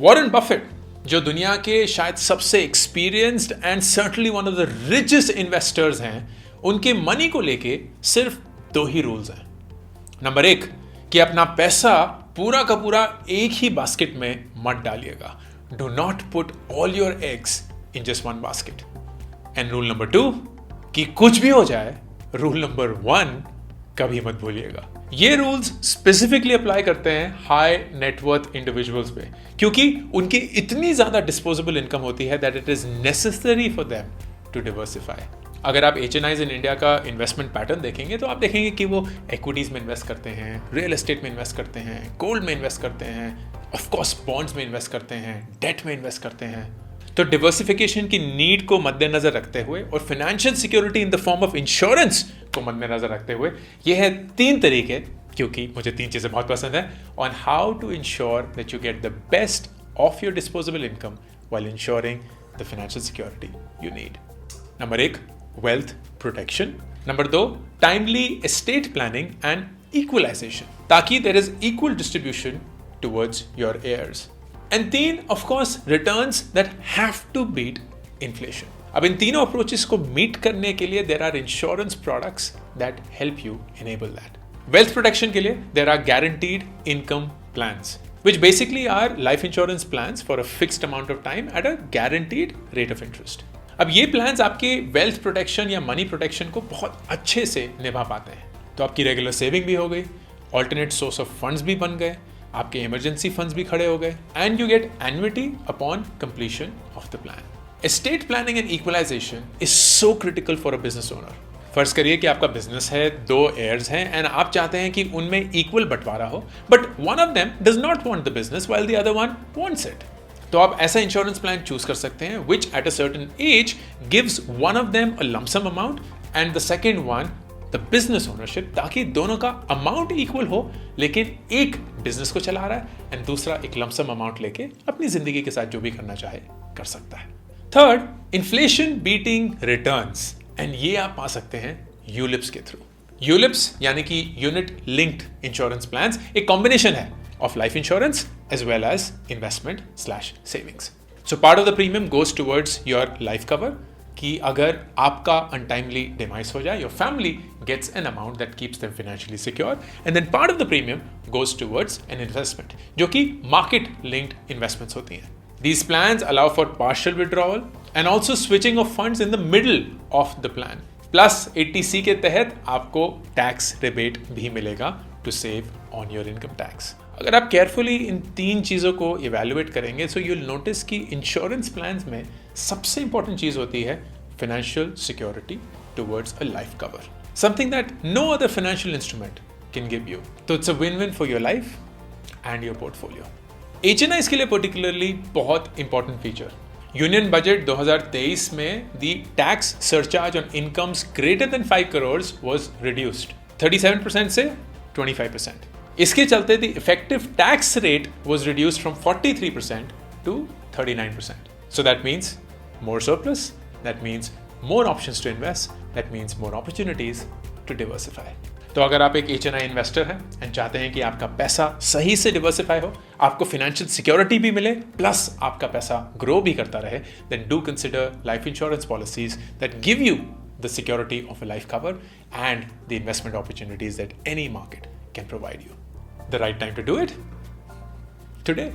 Warren Buffett, जो दुनिया के शायद सबसे experienced and certainly one of the richest investors हैं, उनके मनी को लेके सिर्फ 2 ही रूल्स हैं। नंबर 1 कि अपना पैसा पूरा का पूरा एक ही बास्केट में मत डालिएगा। Do not put all your eggs in just one basket. And rule number 2 कि कुछ भी हो जाए, रूल नंबर 1 कभी मत भूलिएगा। ये रूल्स स्पेसिफिकली अप्लाई करते हैं हाई नेटवर्थ इंडिविजुअल्स पे, क्योंकि उनकी इतनी ज्यादा डिस्पोजेबल इनकम होती है that it is necessary for them to diversify. अगर आप HNIs इन इंडिया का इन्वेस्टमेंट पैटर्न देखेंगे तो आप देखेंगे कि वो इक्विटीज में इन्वेस्ट करते हैं, रियल एस्टेट में इन्वेस्ट करते हैं, गोल्ड में इन्वेस्ट करते हैं, ऑफकोर्स बॉन्ड्स में इन्वेस्ट करते हैं, डेट में इन्वेस्ट करते हैं। तो डिवर्सिफिकेशन की नीड को मद्देनजर रखते हुए और financial security in the form of insurance को मद्देनजर रखते हुए ये है 3 तरीके, क्योंकि मुझे 3 चीजें बहुत पसंद है, on how to ensure that you get the best of your disposable income while ensuring the financial security you need. Number 1 wealth protection. Number 2 timely estate planning and equalization, ताकि there is equal distribution towards your heirs. And 3 of course returns that have to beat inflation. अब इन तीनों approaches को meet करने के लिए there are insurance products that help you enable that. Wealth protection के लिए there are guaranteed income plans, which basically are life insurance plans for a fixed amount of time at a guaranteed rate of interest. अब ये plans आपके wealth protection या money protection को बहुत अच्छे से निभा पाते हैं। तो आपकी रेगुलर सेविंग भी हो गई, ऑल्टरनेट सोर्स ऑफ फंड्स भी बन गए, आपके इमरजेंसी फंड्स भी खड़े हो गए, and you get annuity upon completion of the plan. Estate planning and equalisation is so critical for a business owner. फर्ज करिए कि आपका बिजनेस है, 2 heirs हैं एंड आप चाहते हैं कि उनमें इक्वल बंटवारा हो, but one of them does not want the business while the other one wants it. तो आप ऐसा इंश्योरेंस प्लान चूज कर सकते हैं which at a certain age gives one of them a lump sum amount and the second one the business ownership, ताकि दोनों का amount equal हो, लेकिन एक बिजनेस को चला रहा है एंड दूसरा एक लंप सम अमाउंट लेके अपनी जिंदगी के साथ जो भी करना चाहे कर सकता है। Third, inflation beating returns, and ये आप पा सकते हैं यूलिप्स के थ्रू। यूलिप्स यानी कि यूनिट लिंक्ड इंश्योरेंस प्लान्स एक कॉम्बिनेशन है of life insurance as well as investment/savings. So part of the premium goes towards your life cover, कि अगर आपका untimely demise हो जाए, your family gets an amount that keeps them financially secure, and then part of the premium goes towards an investment, जो कि market linked investments होती हैं. These plans allow for partial withdrawal and also switching of funds in the middle of the plan. Plus 80C के तहत आपको tax rebate भी मिलेगा to save on your income tax. अगर आप केयरफुली इन 3 चीज़ों को इवेल्युएट करेंगे सो यू विल नोटिस कि इंश्योरेंस प्लान्स में सबसे इंपॉर्टेंट चीज़ होती है financial security towards a life cover, something that no other financial instrument can give you. तो it's a win win for your life and your portfolio. HNIs के लिए particularly बहुत इंपॉर्टेंट फीचर, यूनियन बजट 2023 में the tax surcharge on incomes greater than 5 crores was reduced 37% से 25%। इसके चलते the effective tax rate was reduced from 43% to 39%. So that means more surplus, that means more options to invest, that means more opportunities to diversify. तो अगर आप एक HNI investor हैं and चाहते हैं कि आपका पैसा सही से डिवर्सिफाई हो, आपको फाइनेंशियल सिक्योरिटी भी मिले, प्लस आपका पैसा ग्रो भी करता रहे, then do consider life insurance policies that give you the security of a life cover and the investment opportunities that any market can provide you. The right time to do it? Today.